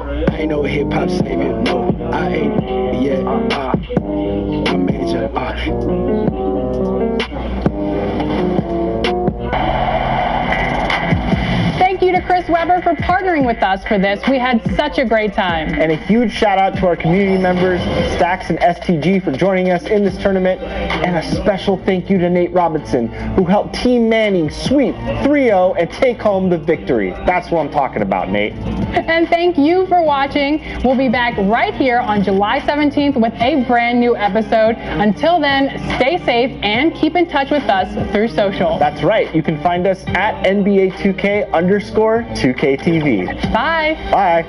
I ain't no hip-hop savior, no, I ain't, yeah, I'm major, Thank you to Chris Webber for partnering with us for this. We had such a great time. And a huge shout out to our community members, Stax and STG, for joining us in this tournament. And a special thank you to Nate Robinson, who helped Team Manning sweep 3-0 and take home the victory. That's what I'm talking about, Nate. And thank you for watching. We'll be back right here on July 17th with a brand new episode. Until then, stay safe and keep in touch with us through social. That's right. You can find us at NBA2K_2KTV. Bye. Bye.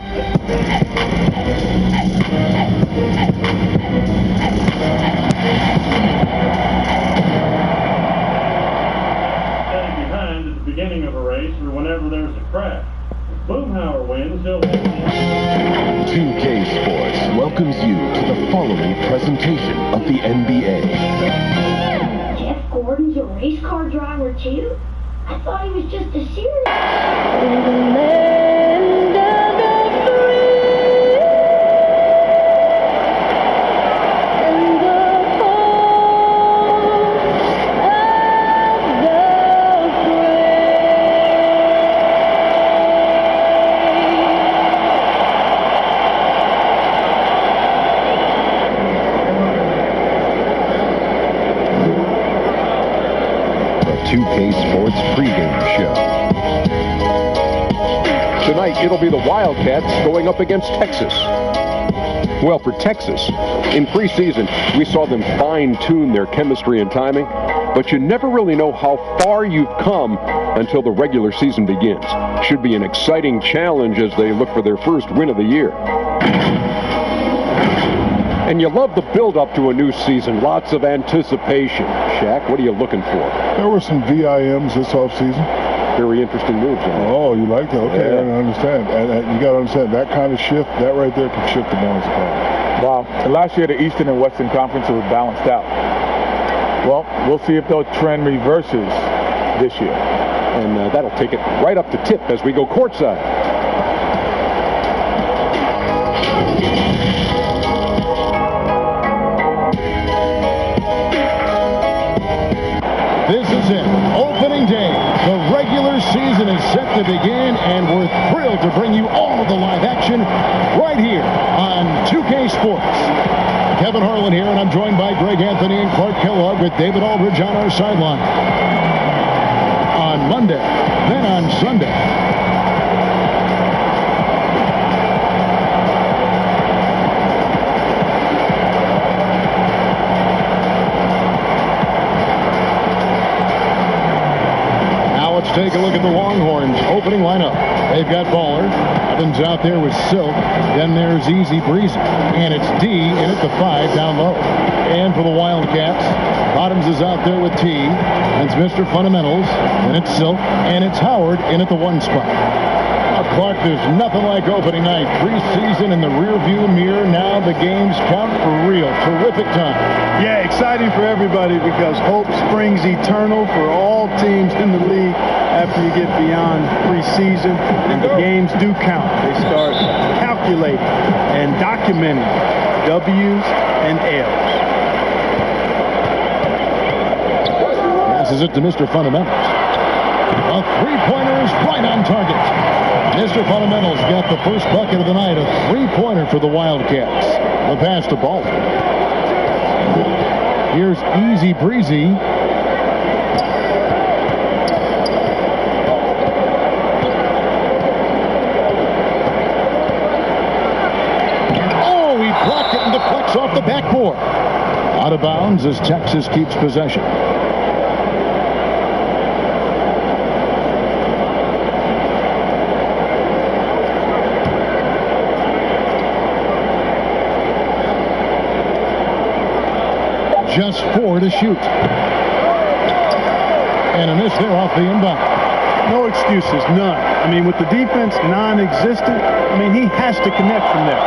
Standing behind at the beginning of a race or whenever there's a crash. If Boomhauer wins, he'll have 2K Sports welcomes you to the following presentation of the NBA. Jeff Gordon's a race car driver too? I thought he was just a serious. The 2K Sports pregame show. Tonight, it'll be the Wildcats going up against Texas. Well, for Texas, in preseason, we saw them fine-tune their chemistry and timing, but you never really know how far you've come until the regular season begins. Should be an exciting challenge as they look for their first win of the year. And you love the build-up to a new season. Lots of anticipation. Shaq, what are you looking for? There were some VIMs this offseason. Very interesting moves. Oh, you like that? Okay, Yeah. I understand. And you got to understand, that kind of shift, that right there can shift the balance of power. Wow. Last year, the Eastern and Western Conference was balanced out. Well, we'll see if the trend reverses this year. And that'll take it right up to tip as we go courtside. This is it, opening day. The regular season is set to begin, and we're thrilled to bring you all of the live action right here on 2K Sports. Kevin Harlan here, and I'm joined by Greg Anthony and Clark Kellogg with David Aldridge on our sideline. On Monday, then on Sunday. Take a look at the Longhorns opening lineup. They've got Baller. Evans out there with Silk. Then there's Easy Breezy. And it's D in at the 5 down low. And for the Wildcats, Bottoms is out there with T. It's Mr. Fundamentals. And it's Silk. And it's Howard in at the 1 spot. Clark, there's nothing like opening night. Preseason in the rearview mirror. Now the games count for real. Terrific time. Yeah, exciting for everybody because hope springs eternal for all teams in the league after you get beyond preseason. And the games do count. They start calculating and documenting W's and L's. Passes it to Mr. Fundamentals. A three-pointer is right on target. Mr. Fundamentals got the first bucket of the night, a three-pointer for the Wildcats. The pass to Ball. Here's Easy Breezy. Oh, he blocked it and deflects off the backboard. Out of bounds as Texas keeps possession. Just 4 to shoot. And a miss there off the inbound. No excuses, none. I mean, with the defense non-existent, I mean, he has to connect from there.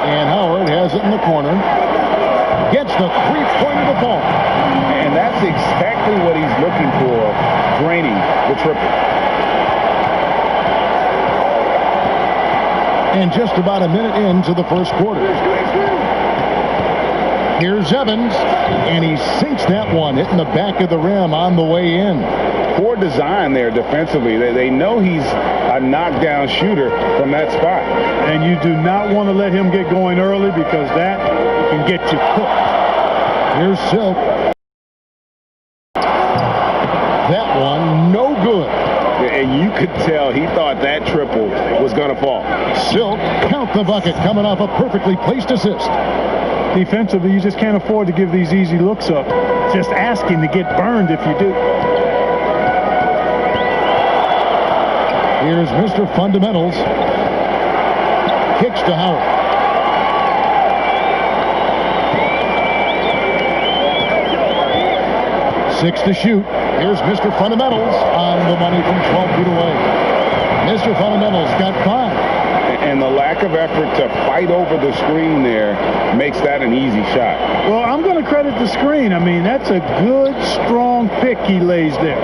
And Howard has it in the corner. Gets the three-pointer to ball. And that's exactly what he's looking for, draining the triple. and just about a minute into the first quarter. Here's Evans, and he sinks that one, hitting the back of the rim on the way in. Poor design there defensively. They know he's a knockdown shooter from that spot. And you do not want to let him get going early because that can get you cooked. Here's Silk. That one, no good. And you could tell he thought that triple was going to fall. Silk, count the bucket, coming off a perfectly placed assist. Defensively, you just can't afford to give these easy looks up. Just asking to get burned if you do. Here's Mr. Fundamentals. Kicks to Howard. Six to shoot. Here's Mr. Fundamentals on the money from 12 feet away. Mr. Fundamentals got 5. And the lack of effort to fight over the screen there makes that an easy shot. Well, I'm going to credit the screen. I mean, that's a good, strong pick he lays there.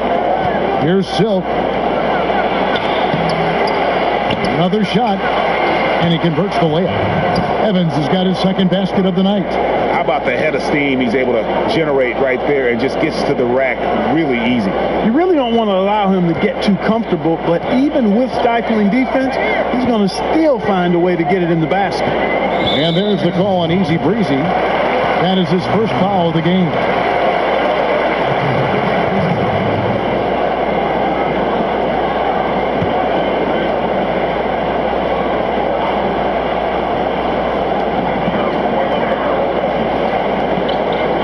Here's Silk. Another shot, and he converts the layup. Evans has got his second basket of the night. How about the head of steam he's able to generate right there and just gets to the rack really easy. You really don't want to allow him to get too comfortable, but even with stifling defense, he's going to still find a way to get it in the basket. And there's the call on Easy Breezy. That is his first foul of the game.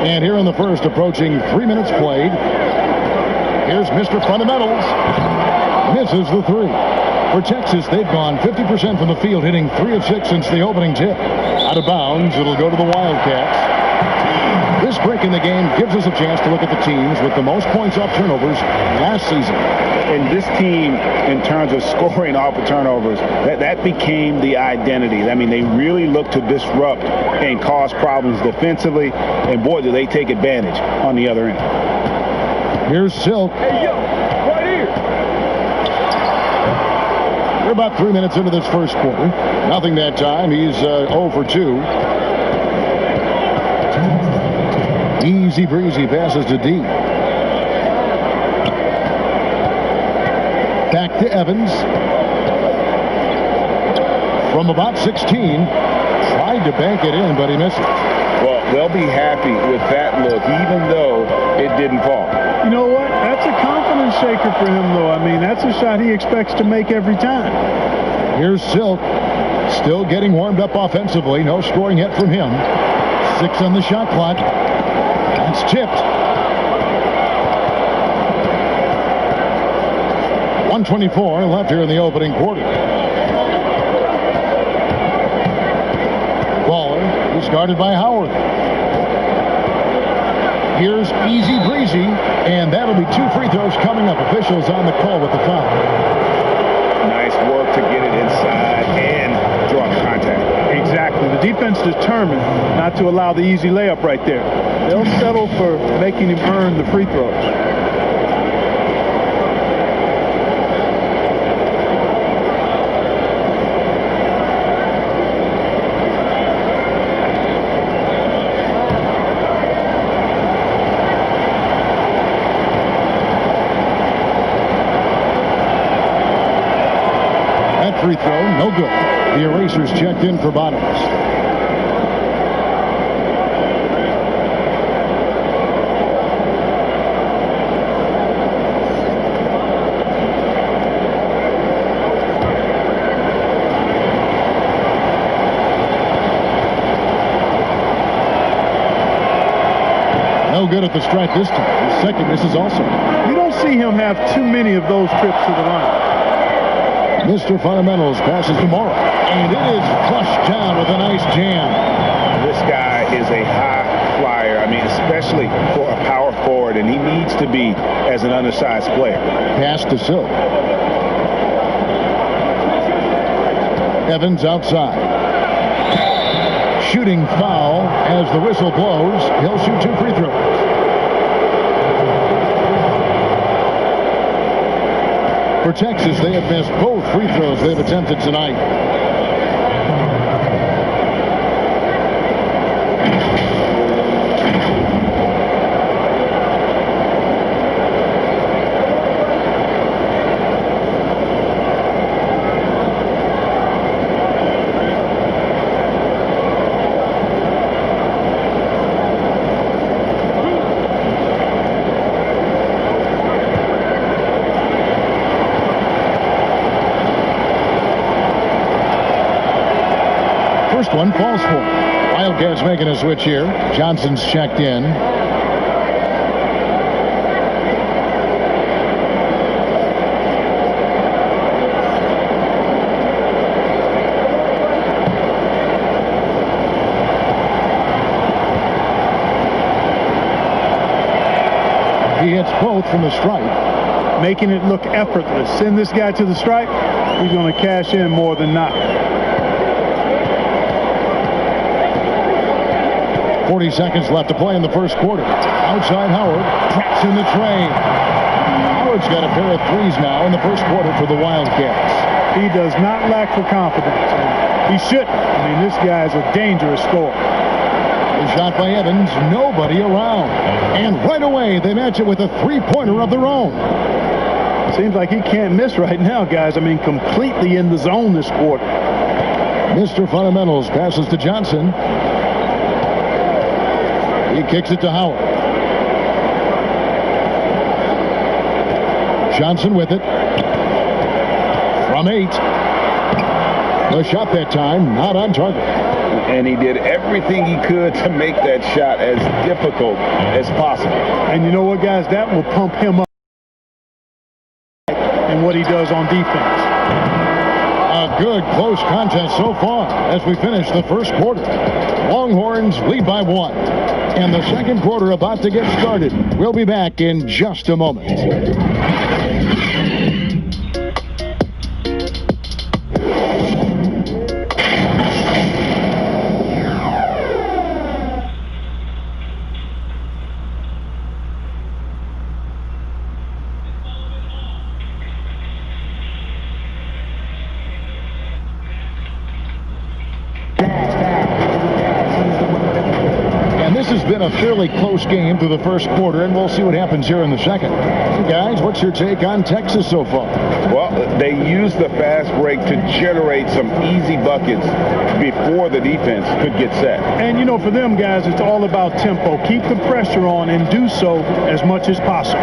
And here in the first, approaching 3 minutes played. Here's Mr. Fundamentals. Misses the three. For Texas, they've gone 50% from the field, hitting 3 of 6 since the opening tip. Out of bounds, it'll go to the Wildcats. This break in the game gives us a chance to look at the teams with the most points off turnovers last season. And this team, in terms of scoring off of turnovers, that became the identity. I mean, they really look to disrupt and cause problems defensively, and boy, do they take advantage on the other end. Here's Silk. Hey, yo, right here. We're about 3 minutes into this first quarter. Nothing that time. He's 0 for 2. Easy Breezy passes to D. Back to Evans. From about 16. Tried to bank it in, but he missed it. Well, they'll be happy with that look, even though it didn't fall. You know what? That's a confidence shaker for him, though. I mean, that's a shot he expects to make every time. Here's Silk. Still getting warmed up offensively. No scoring yet from him. 6 on the shot clock. It's tipped. 1:24 left here in the opening quarter. Baller is guarded by Howard. Here's Easy Breezy, and that'll be 2 free throws coming up. Officials on the call with the foul. Nice work to get it inside and draw contact. Exactly. The defense determined not to allow the easy layup right there. They'll settle for making him earn the free throws. Free throw, no good. The erasers checked in for Bottoms. No good at the stripe this time. The second misses also. You don't see him have too many of those trips to the line. Mr. Fundamentals passes to Morrow, and it is flushed down with a nice jam. This guy is a high flyer. I mean, especially for a power forward, and he needs to be as an undersized player. Pass to Silk. Evans outside. Shooting foul as the whistle blows. He'll shoot 2 free throws. For Texas, they have missed both free throws they've attempted tonight. First one falls for him. Wildcats making a switch here. Johnson's checked in. He hits both from the stripe. Making it look effortless. Send this guy to the stripe. He's going to cash in more than not. 40 seconds left to play in the first quarter. Outside Howard. Traps in the tray. Howard's got a pair of threes now in the first quarter for the Wildcats. He does not lack for confidence. He shouldn't. I mean, this guy is a dangerous scorer. The shot by Evans, nobody around. And right away, they match it with a three-pointer of their own. Seems like he can't miss right now, guys. I mean, completely in the zone this quarter. Mr. Fundamentals passes to Johnson. He kicks it to Howard. Johnson with it. From 8. The shot that time, not on target. And he did everything he could to make that shot as difficult as possible. And you know what, guys? That will pump him up in what he does on defense. A good close contest so far as we finish the first quarter. Longhorns lead by 1. And the second quarter about to get started. We'll be back in just a moment. Been a fairly close game through the first quarter, and we'll see what happens here in the second. Guys, what's your take on Texas so far? Well, they use the fast break to generate some easy buckets before the defense could get set. And, you know, for them, guys, it's all about tempo. Keep the pressure on and do so as much as possible.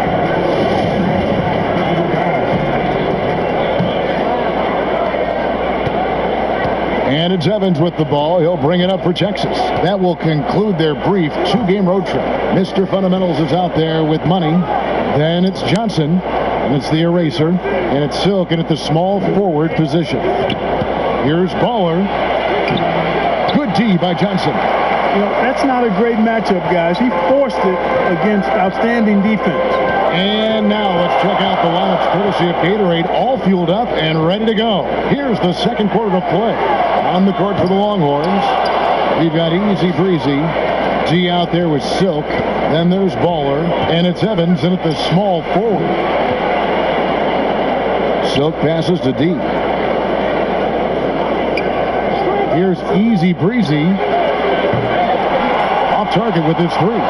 And it's Evans with the ball. He'll bring it up for Texas. That will conclude their brief 2-game road trip. Mr. Fundamentals is out there with money. Then it's Johnson, and it's the eraser, and it's Silk, and at the small forward position. Here's Baller. Good D by Johnson. You know, that's not a great matchup, guys. He forced it against outstanding defense. And now let's check out the lineups courtesy of Gatorade, all fueled up and ready to go. Here's the second quarter of play. On the court for the Longhorns, we've got Easy Breezy. D out there with Silk. Then there's Baller. And it's Evans in at the small forward. Silk passes to D. Here's Easy Breezy. Off target with his 3.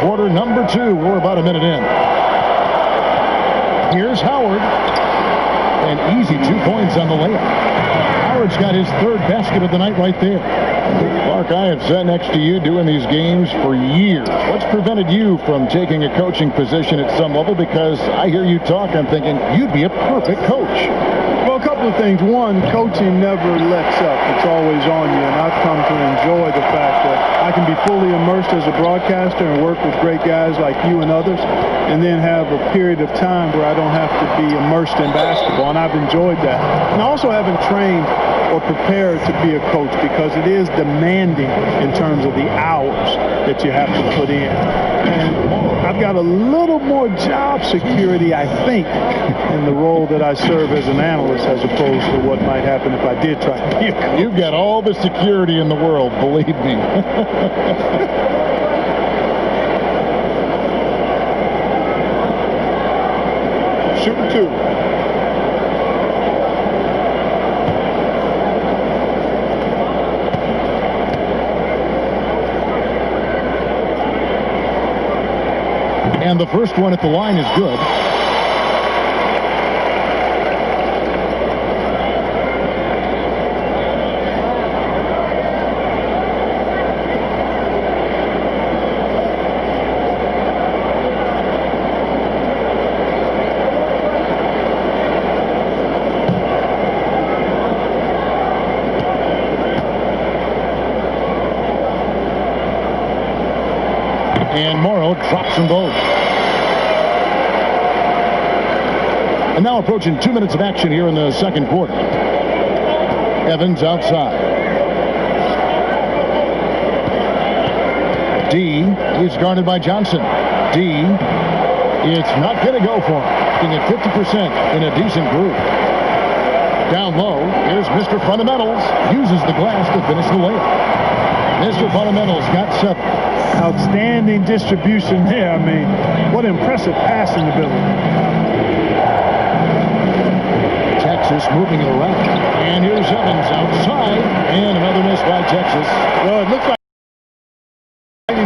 Quarter number 2. We're about a minute in. Here's Howard. And easy 2 points on the layup. Howard's got his 3rd basket of the night right there. Clark, I have sat next to you doing these games for years. What's prevented you from taking a coaching position at some level? Because I hear you talk, I'm thinking you'd be a perfect coach. Well, a couple of things. One, coaching never lets up. It's always on you, and I've come to enjoy the fact that I can be fully immersed as a broadcaster and work with great guys like you and others, and then have a period of time where I don't have to be immersed in basketball, and I've enjoyed that. And I also haven't trained or prepared to be a coach because it is demanding in terms of the hours that you have to put in. And I've got a little more job security, I think, in the role that I serve as an analyst as opposed to what might happen if I did try to be a coach. You've got all the security in the world, believe me. Shooting 2. And the first one at the line is good. Trio drops them both. And now approaching 2 minutes of action here in the second quarter. Evans outside. D is guarded by Johnson. D, it's not going to go for him. Looking at 50% in a decent group. Down low, here's Mr. Fundamentals. Uses the glass to finish the layup. Mr. Fundamentals got 7. Outstanding distribution there. I mean, what impressive passing ability. Texas moving it around. And here's Evans outside. And another miss by Texas. Well, it looks like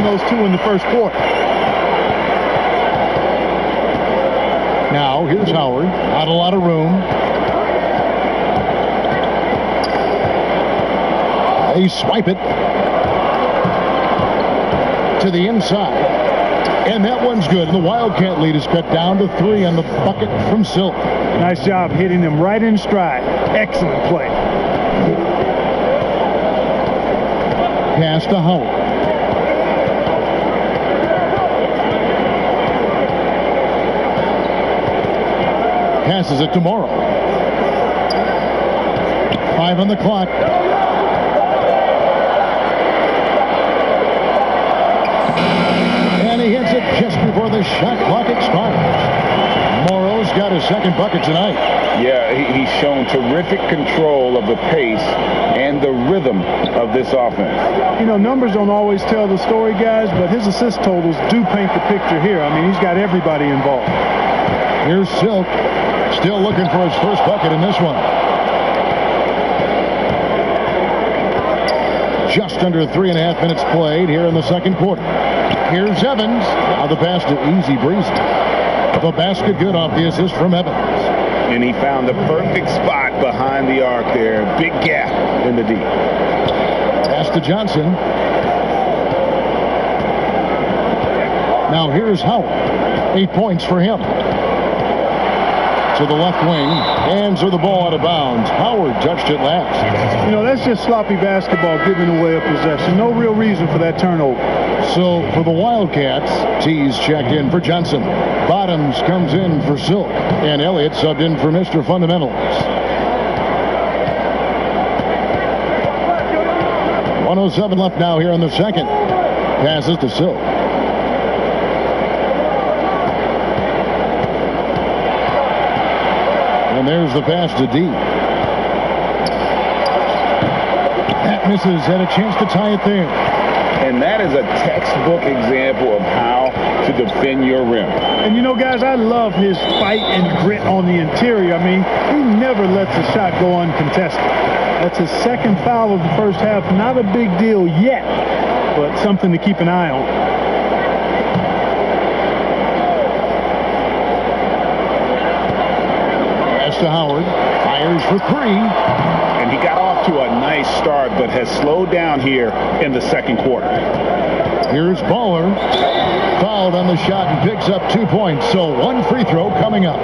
those two in the first quarter. Now, here's Howard. Not a lot of room. They swipe it to the inside. And that one's good. And the Wildcat lead is cut down to 3 on the bucket from Silk. Nice job hitting them right in stride. Excellent play. Pass to Howard. Passes it to Morrow. 5 on the clock. And he hits it just before the shot clock expires. Morrow's got his second bucket tonight. Yeah, he's shown terrific control of the pace and the rhythm of this offense. You know, numbers don't always tell the story, guys, but his assist totals do paint the picture here. I mean, he's got everybody involved. Here's Silk, still looking for his first bucket in this one. Just under 3.5 minutes played here in the second quarter. Here's Evans. Now the pass to Easy Breezy. The basket good off the assist from Evans. And he found the perfect spot behind the arc there. Big gap in the D. Pass to Johnson. Now here's Howard. 8 points for him. To the left wing. Hands of the ball out of bounds. Howard touched it last. You know, that's just sloppy basketball giving away a possession. No real reason for that turnover. So for the Wildcats, T's checked in for Johnson. Bottoms comes in for Silk. And Elliott subbed in for Mr. Fundamentals. 1:07 left now here in the second. Passes to Silk. And there's the pass to D. That misses. Had a chance to tie it there. And that is a textbook example of how to defend your rim. And you know, guys, I love his fight and grit on the interior. I mean, he never lets a shot go uncontested. That's his second foul of the first half. Not a big deal yet, but something to keep an eye on. To Howard, fires for 3. And he got off to a nice start, but has slowed down here in the second quarter. Here's Baller. Fouled on the shot and picks up 2 points. So 1 free throw coming up.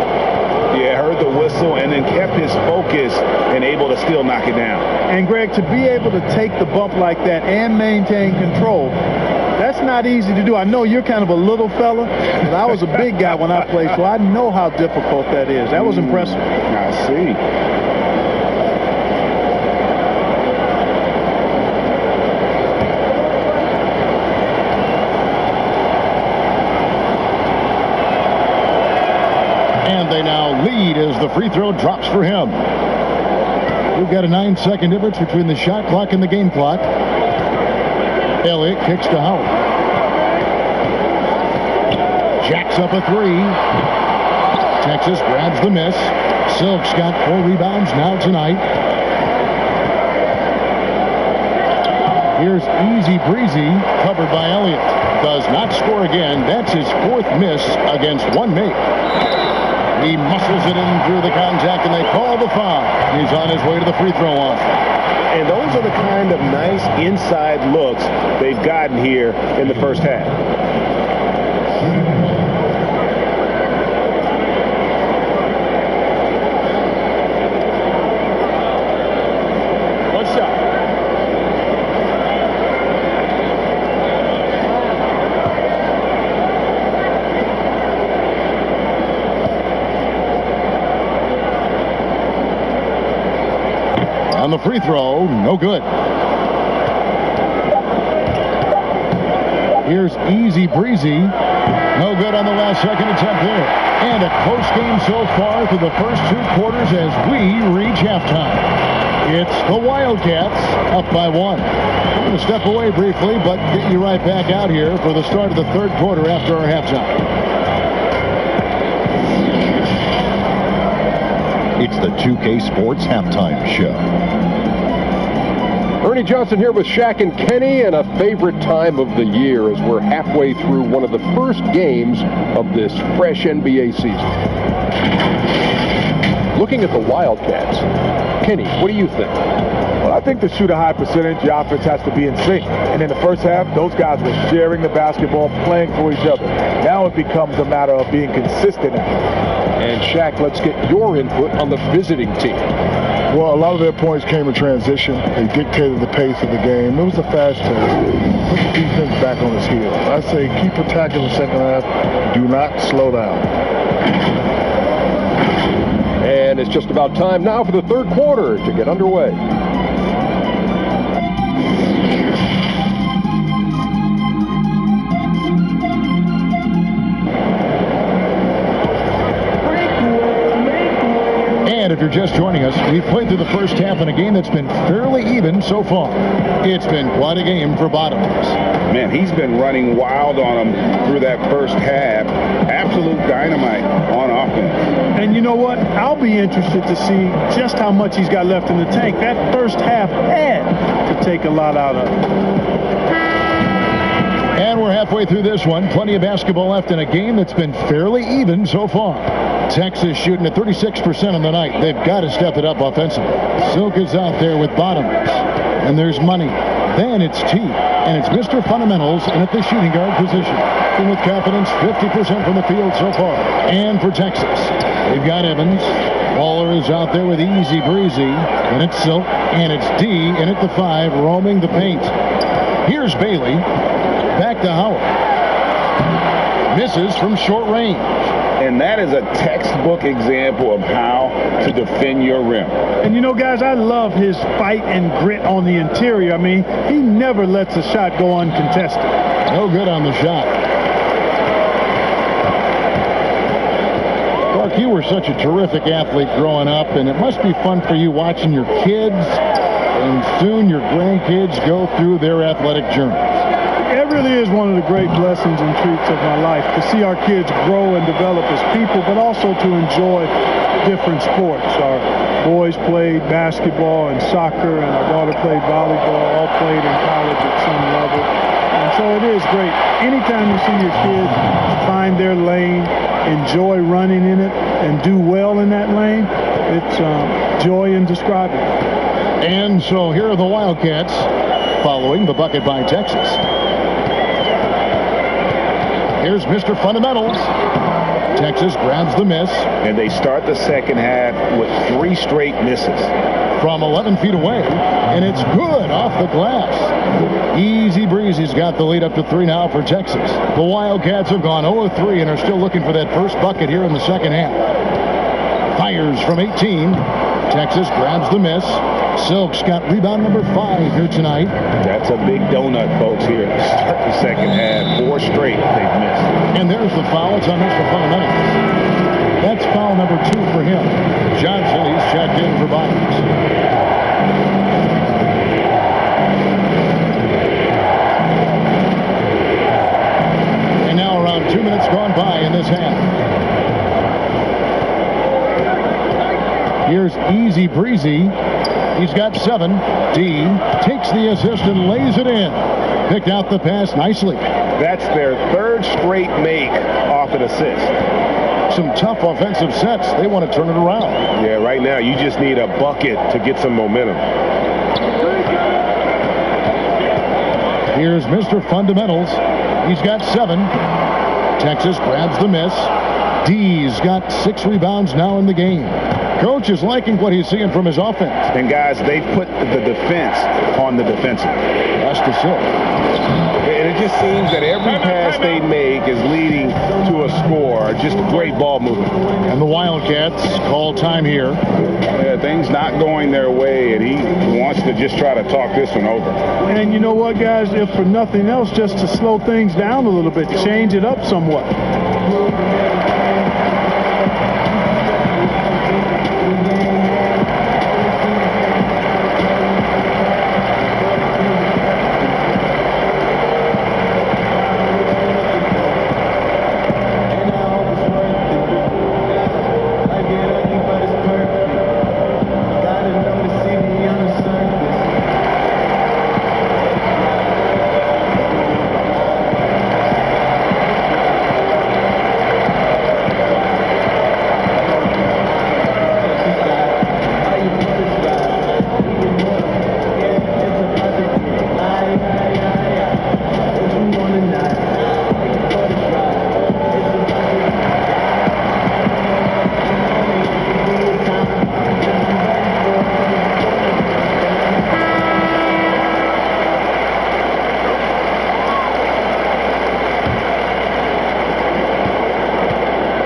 Yeah, heard the whistle and then kept his focus and able to still knock it down. And Greg, to be able to take the bump like that and maintain control, that's not easy to do. I know you're kind of a little fella, but I was a big guy when I played, so I know how difficult that is. That was impressive. I see. And they now lead as the free throw drops for him. We've got a 9-second difference between the shot clock and the game clock. Elliott kicks to Howard. Jacks up a 3. Texas grabs the miss. Silk's got 4 rebounds now tonight. Here's Easy Breezy, covered by Elliott. Does not score again. That's his 4th miss against 1 mate. He muscles it in through the contact, and they call the foul. He's on his way to the free throw line. And those are the kind of nice inside looks they've gotten here in the first half. One shot. On the free throw, no good. Here's Easy Breezy. No good on the last second attempt there. And a close game so far through the first 2 quarters as we reach halftime. It's the Wildcats up by 1. I'm going to step away briefly, but get you right back out here for the start of the 3rd quarter after our halftime. It's the 2K Sports Halftime Show. Ernie Johnson here with Shaq and Kenny, and a favorite time of the year as we're halfway through one of the first games of this fresh NBA season. Looking at the Wildcats, Kenny, what do you think? Well, I think to shoot a high percentage, the offense has to be in sync. And in the first half, those guys were sharing the basketball, playing for each other. Now it becomes a matter of being consistent. And Shaq, let's get your input on the visiting team. Well, a lot of their points came in transition. They dictated the pace of the game. It was a fast pace. Put the defense back on its heels. I say keep attacking the second half. Do not slow down. And it's just about time now for the 3rd quarter to get underway. And if you're just joining us, we've played through the first half in a game that's been fairly even so far. It's been quite a game for Bottoms. Man, he's been running wild on them through that first half. Absolute dynamite on offense. And you know what? I'll be interested to see just how much he's got left in the tank. That first half had to take a lot out of it. And we're halfway through this one. Plenty of basketball left in a game that's been fairly even so far. Texas shooting at 36% on the night. They've got to step it up offensively. Silk is out there with Bottoms. And there's Money. Then it's T. And it's Mr. Fundamentals in at the shooting guard position. And with confidence, 50% from the field so far. And for Texas, they've got Evans. Waller is out there with Easy Breezy. And it's Silk. And it's D in at the 5, roaming the paint. Here's Bailey. Back to Howard. Misses from short range. And that is a textbook example of how to defend your rim. And you know, guys, I love his fight and grit on the interior. I mean, he never lets a shot go uncontested. No good on the shot. Clark, you were such a terrific athlete growing up, and it must be fun for you watching your kids and soon your grandkids go through their athletic journey. It really is one of the great blessings and treats of my life to see our kids grow and develop as people, but also to enjoy different sports. Our boys played basketball and soccer, and our daughter played volleyball, all played in college at some level. And so it is great. Anytime you see your kids find their lane, enjoy running in it, and do well in that lane, it's joy indescribable. And so here are the Wildcats following the bucket by Texas. Here's Mr. Fundamentals. Texas grabs the miss. And they start the second half with 3 straight misses. From 11 feet away. And it's good off the glass. Easy Breezy's got the lead up to 3 now for Texas. The Wildcats have gone 0-3 and are still looking for that first bucket here in the second half. Fires from 18. Texas grabs the miss. Silk's got rebound number 5 here tonight. That's a big donut, folks, here to start the second half. 4 straight they've missed. And there's the foul. It's on Mr. Fundamentals. That's foul number 2 for him. Johnson, he's checked in for Bottoms. And now around 2 minutes gone by in this half. Here's Easy Breezy. He's got 7. D takes the assist and lays it in. Picked out the pass nicely. That's their 3rd straight make off an assist. Some tough offensive sets. They want to turn it around. Yeah, right now you just need a bucket to get some momentum. Here's Mr. Fundamentals. He's got 7. Texas grabs the miss. D's got 6 rebounds now in the game. Coach is liking what he's seeing from his offense. And guys, they've put the defense on the defensive. That's the Silk. And it just seems that every pass they make is leading to a score. Just great ball movement. And the Wildcats call time here. Yeah, things not going their way, and he wants to just try to talk this one over. And you know what, guys? If for nothing else, just to slow things down a little bit, change it up somewhat.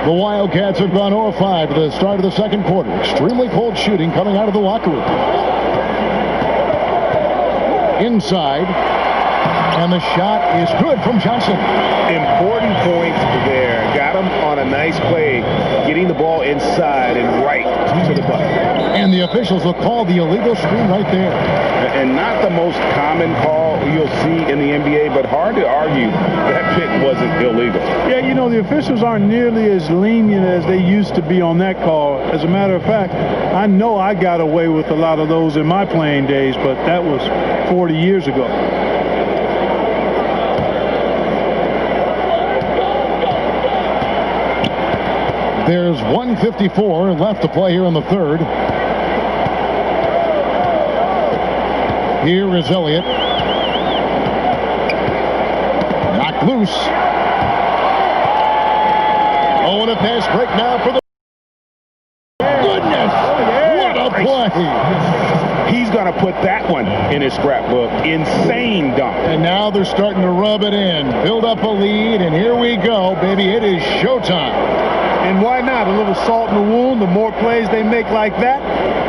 The Wildcats have gone 0-5 to the start of the second quarter. Extremely cold shooting coming out of the locker room. Inside. And the shot is good from Johnson. Important points there. Got him on a nice play, getting the ball inside and right to the bucket. And the officials will call the illegal screen right there. And not the most common call you'll see in the NBA, but hard to argue that pick wasn't illegal. Yeah, you know, the officials aren't nearly as lenient as they used to be on that call. As a matter of fact, I know I got away with a lot of those in my playing days, but that was 40 years ago. There's 1:54 left to play here in the third. Here is Elliott. Knocked loose. Oh, and a pass break now for the... Goodness! What a play! He's going to put that one in his scrapbook. Insane dunk. And now they're starting to rub it in. Build up a lead, and here we go, baby. It is showtime. And why not? A little salt in the wound. The more plays they make like that,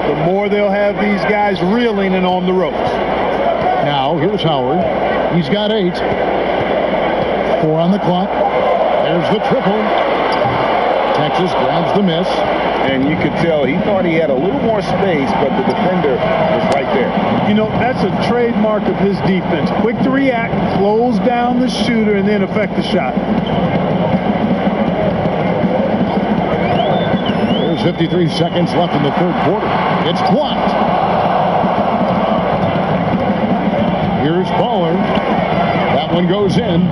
the more they'll have these guys reeling and on the ropes. Now, here's Howard. He's got 8. 4 on the clock. There's the triple. Texas grabs the miss. And you could tell he thought he had a little more space, but the defender was right there. You know, that's a trademark of his defense. Quick to react, close down the shooter, and then affect the shot. There's 53 seconds left in the third quarter. It's blocked. Here's Baller. That one goes in.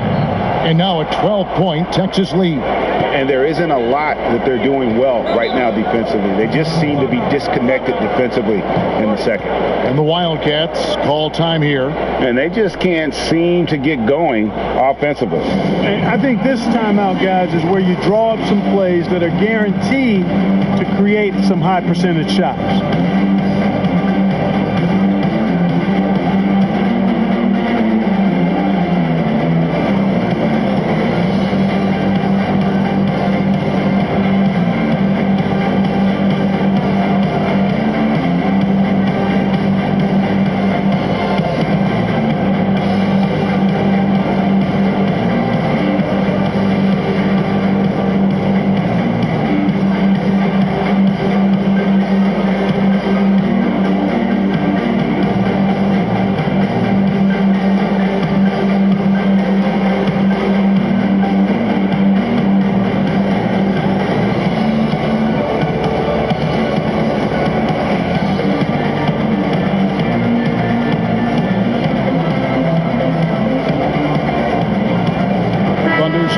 And now a 12-point Texas lead. And there isn't a lot that they're doing well right now defensively. They just seem to be disconnected defensively in the second. And the Wildcats call time here. And they just can't seem to get going offensively. And I think this timeout, guys, is where you draw up some plays that are guaranteed to create some high percentage shots.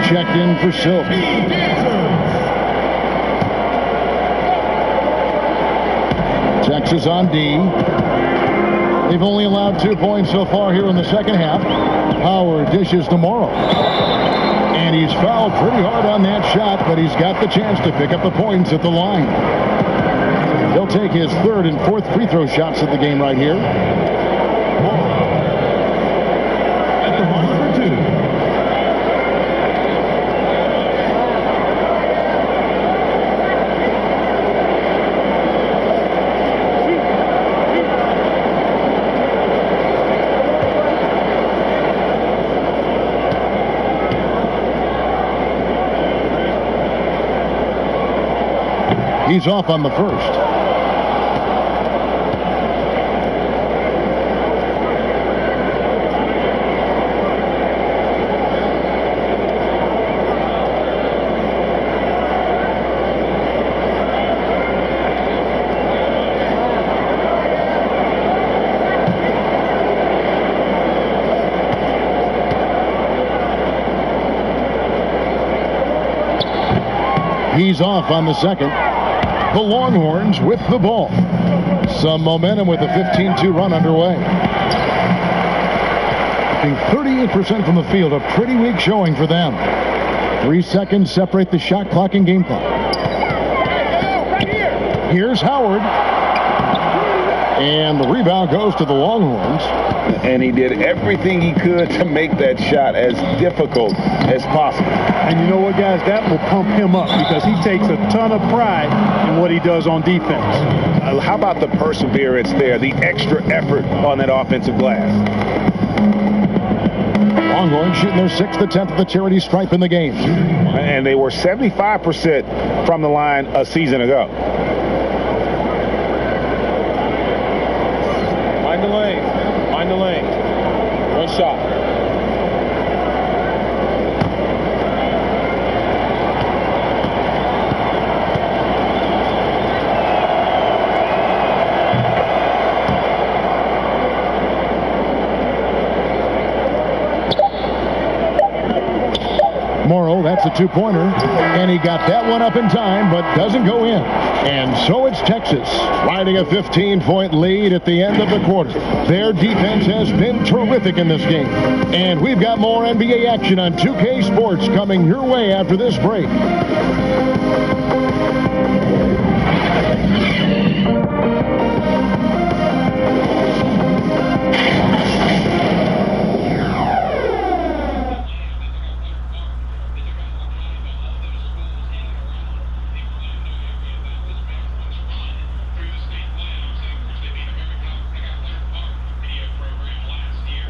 Checked in for Silk. Texas on D. They've only allowed 2 points so far here in the second half. Howard dishes to Morrow. And he's fouled pretty hard on that shot, but he's got the chance to pick up the points at the line. He'll take his third and fourth free throw shots of the game right here. Morrow at the line for 2. He's off on the first. He's off on the second. The Longhorns with the ball. Some momentum with a 15-2 run underway. 38% from the field, a pretty weak showing for them. 3 seconds separate the shot clock and game clock. Here's Howard. And the rebound goes to the Longhorns. And he did everything he could to make that shot as difficult as possible. And you know what, guys? That will pump him up because he takes a ton of pride in what he does on defense. How about the perseverance there, the extra effort on that offensive glass? Longhorns shooting their 6th attempt at the charity stripe in the game. And they were 75% from the line a season ago. Find the lane. Find the lane. One shot. Morrow, that's a 2-pointer, and he got that one up in time, but doesn't go in. And so it's Texas, riding a 15-point lead at the end of the quarter. Their defense has been terrific in this game. And we've got more NBA action on 2K Sports coming your way after this break.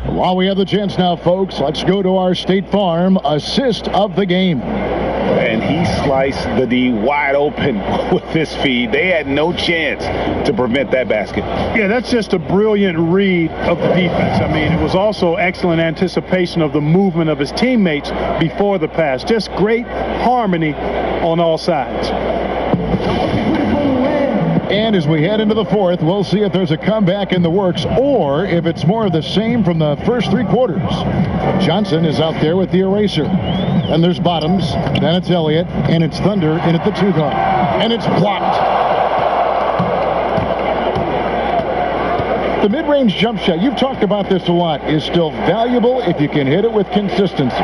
While we have the chance now, folks, let's go to our State Farm assist of the game. And he sliced the D wide open with this feed. They had no chance to prevent that basket. Yeah, that's just a brilliant read of the defense. I mean, it was also excellent anticipation of the movement of his teammates before the pass. Just great harmony on all sides. And as we head into the fourth, we'll see if there's a comeback in the works or if it's more of the same from the first 3 quarters. Johnson is out there with the eraser. And there's Bottoms, then it's Elliott, and it's Thunder in at the 2 guard. And it's blocked. The mid-range jump shot, you've talked about this a lot, is still valuable if you can hit it with consistency.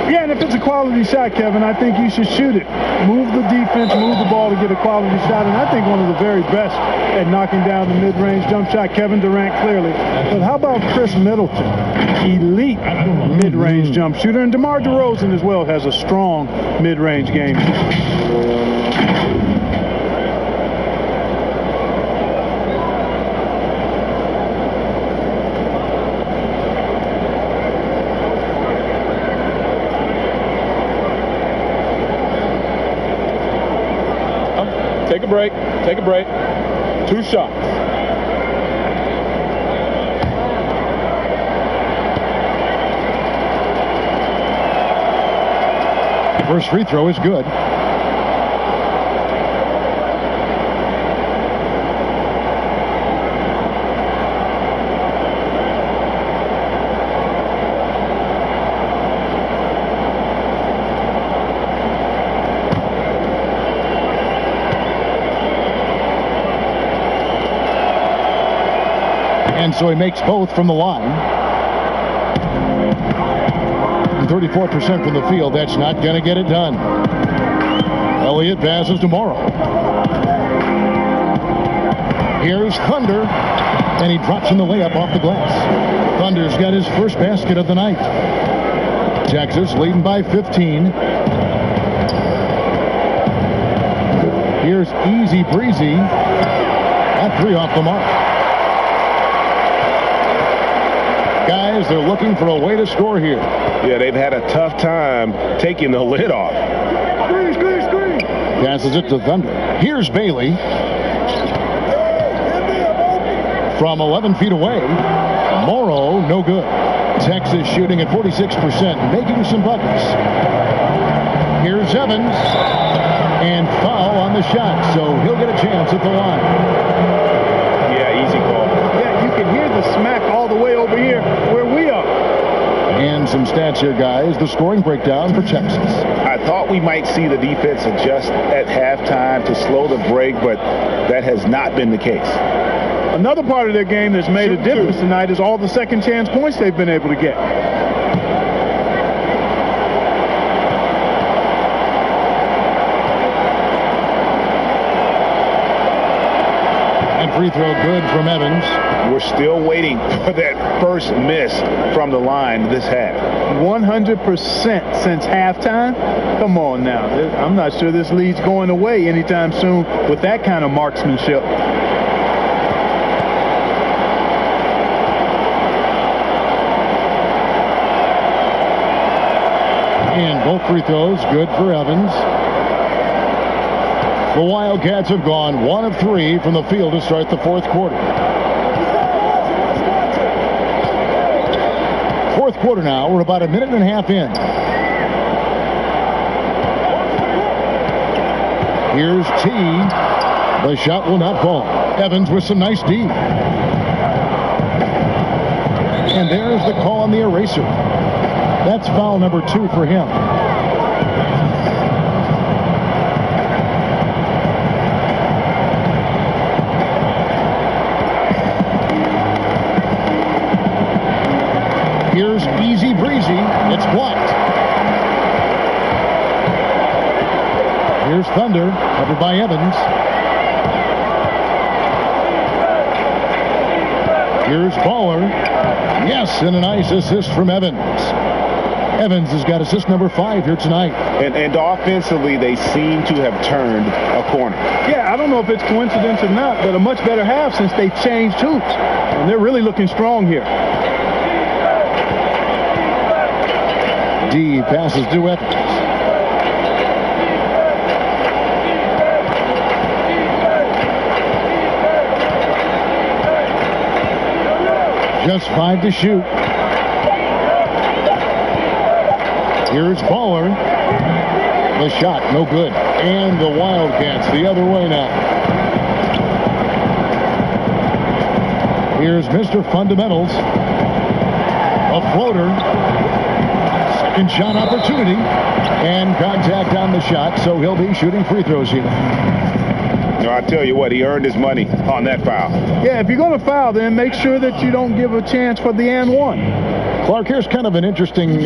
Yeah, and if it's a quality shot, Kevin, I think you should shoot it. Move the defense, move the ball to get a quality shot, and I think one of the very best at knocking down the mid-range jump shot, Kevin Durant clearly. But how about Chris Middleton? Elite mid-range jump shooter, and DeMar DeRozan as well has a strong mid-range game. Take a break. Take a break. 2 shots. First free throw is good. And so he makes both from the line. 34% from the field. That's not going to get it done. Elliott passes to Morrow. Here's Thunder. And he drops in the layup off the glass. Thunder's got his first basket of the night. Texas leading by 15. Here's Easy Breezy. That 3 off the mark. Guys, they're looking for a way to score here. Yeah, they've had a tough time taking the lid off. Screen, screen, screen. Passes it to Thunder. Here's Bailey. From 11 feet away. Morrow, no good. Texas shooting at 46%, making some buckets. Here's Evans. And foul on the shot, so he'll get a chance at the line. Yeah, easy call. Yeah, you can hear the smack all the way over here where we are. And some stats here, guys. The scoring breakdown for Texas. I thought we might see the defense adjust at halftime to slow the break, but that has not been the case. Another part of their game that's made a difference tonight is all the second chance points they've been able to get. Free throw good from Evans. We're still waiting for that first miss from the line this half. 100% since halftime? Come on now. I'm not sure this lead's going away anytime soon with that kind of marksmanship. And both free throws good for Evans. The Wildcats have gone 1 of 3 from the field to start the fourth quarter. Fourth quarter now. We're about a minute and a half in. Here's T. The shot will not fall. Evans with some nice D. And there's the call on the eraser. That's foul number 2 for him. Here's Easy Breezy. It's blocked. Here's Thunder, covered by Evans. Here's Baller. Yes, and a nice assist from Evans. Evans has got assist number 5 here tonight. And offensively, they seem to have turned a corner. Yeah, I don't know if it's coincidence or not, but a much better half since they changed hoops. And they're really looking strong here. D passes to Evans. Just 5 to shoot. Here's Baller. The shot, no good. And the Wildcats the other way now. Here's Mr. Fundamentals. A floater. Second shot opportunity. And contact on the shot, so he'll be shooting free throws here. No, I tell you what, he earned his money on that foul. Yeah, if you're going to foul, then make sure that you don't give a chance for the and one. Clark, here's kind of an interesting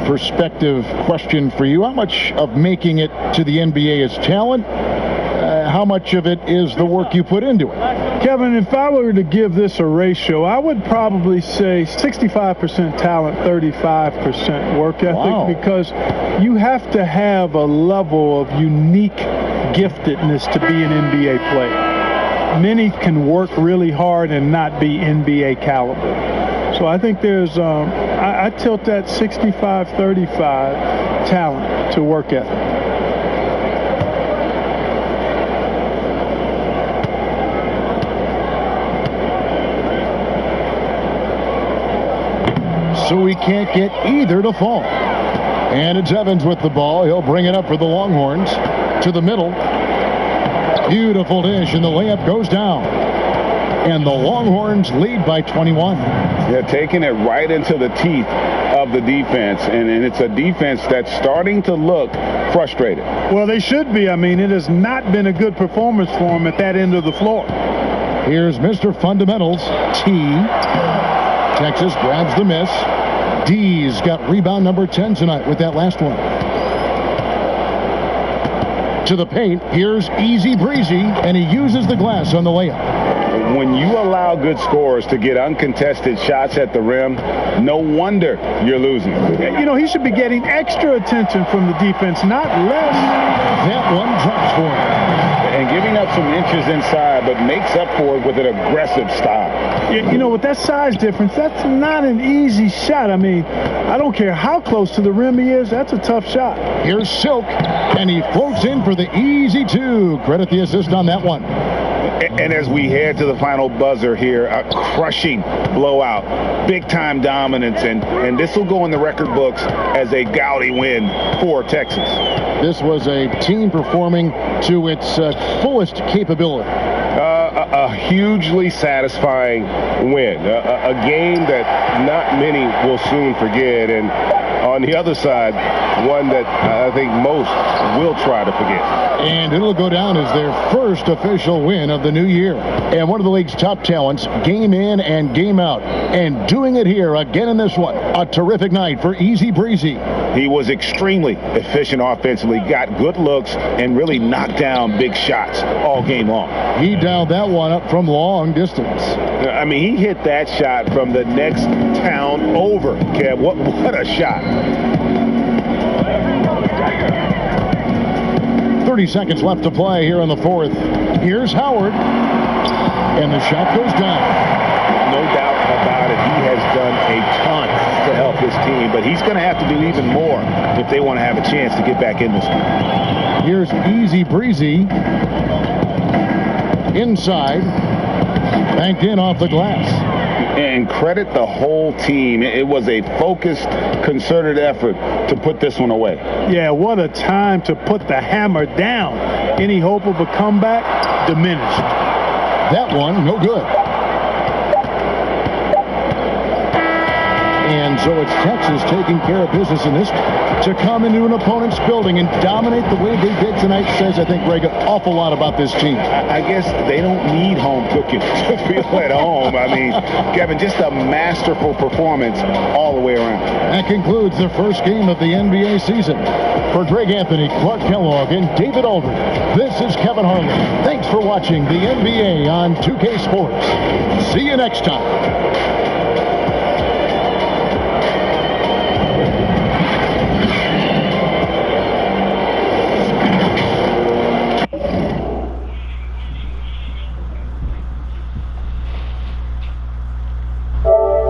perspective question for you. How much of making it to the NBA is talent? How much of it is the work you put into it? Kevin, if I were to give this a ratio, I would probably say 65% talent, 35% work ethic, wow. Because you have to have a level of unique giftedness to be an NBA player. Many can work really hard and not be NBA caliber. So I think there's, I tilt that 65-35 talent to work ethic. So we can't get either to fall. And it's Evans with the ball. He'll bring it up for the Longhorns to the middle. Beautiful dish, and the layup goes down. And the Longhorns lead by 21. They're taking it right into the teeth of the defense, and it's a defense that's starting to look frustrated. Well, they should be. I mean, it has not been a good performance for them at that end of the floor. Here's Mr. Fundamentals, T. Texas grabs the miss. D's got rebound number 10 tonight with that last one. To the paint, here's Easy Breezy, and he uses the glass on the layup. When you allow good scorers to get uncontested shots at the rim, no wonder you're losing. You know, he should be getting extra attention from the defense, not less. That one drops for him. and giving up some inches inside, but makes up for it with an aggressive style. You know, with that size difference, that's not an easy shot. I mean, I don't care how close to the rim he is, that's a tough shot. Here's Silk, and he floats in for the easy two. Credit the assist on that one. And as we head to the final buzzer here, a crushing blowout, big-time dominance, and this will go in the record books as a gaudy win for Texas. This was a team performing to its fullest capability. A hugely satisfying win, a game that not many will soon forget, and on the other side, one that I think most will try to forget. And it'll go down as their first official win of the new year. And one of the league's top talents, game in and game out. And doing it here again in this one. A terrific night for Easy Breezy. He was extremely efficient offensively, got good looks, and really knocked down big shots all game long. He dialed that one up from long distance. I mean, he hit that shot from the next town over. Kev, what a shot. 30 seconds left to play here in the fourth. Here's Howard. And the shot goes down. No doubt about it. He has done a ton to help this team, but he's going to have to do even more if they want to have a chance to get back in this one. Here's Easy Breezy. Inside. Banked in off the glass. And credit the whole team. It was a focused, concerted effort to put this one away. Yeah, what a time to put the hammer down. Any hope of a comeback diminished. That one, no good. And so it's Texas taking care of business in this one. To come into an opponent's building and dominate the way they did tonight says, I think, Greg, an awful lot about this team. I guess they don't need home cooking to feel at home. I mean, Kevin, just a masterful performance all the way around. That concludes the first game of the NBA season. For Greg Anthony, Clark Kellogg, and David Aldridge, this is Kevin Harlan. Thanks for watching the NBA on 2K Sports. See you next time.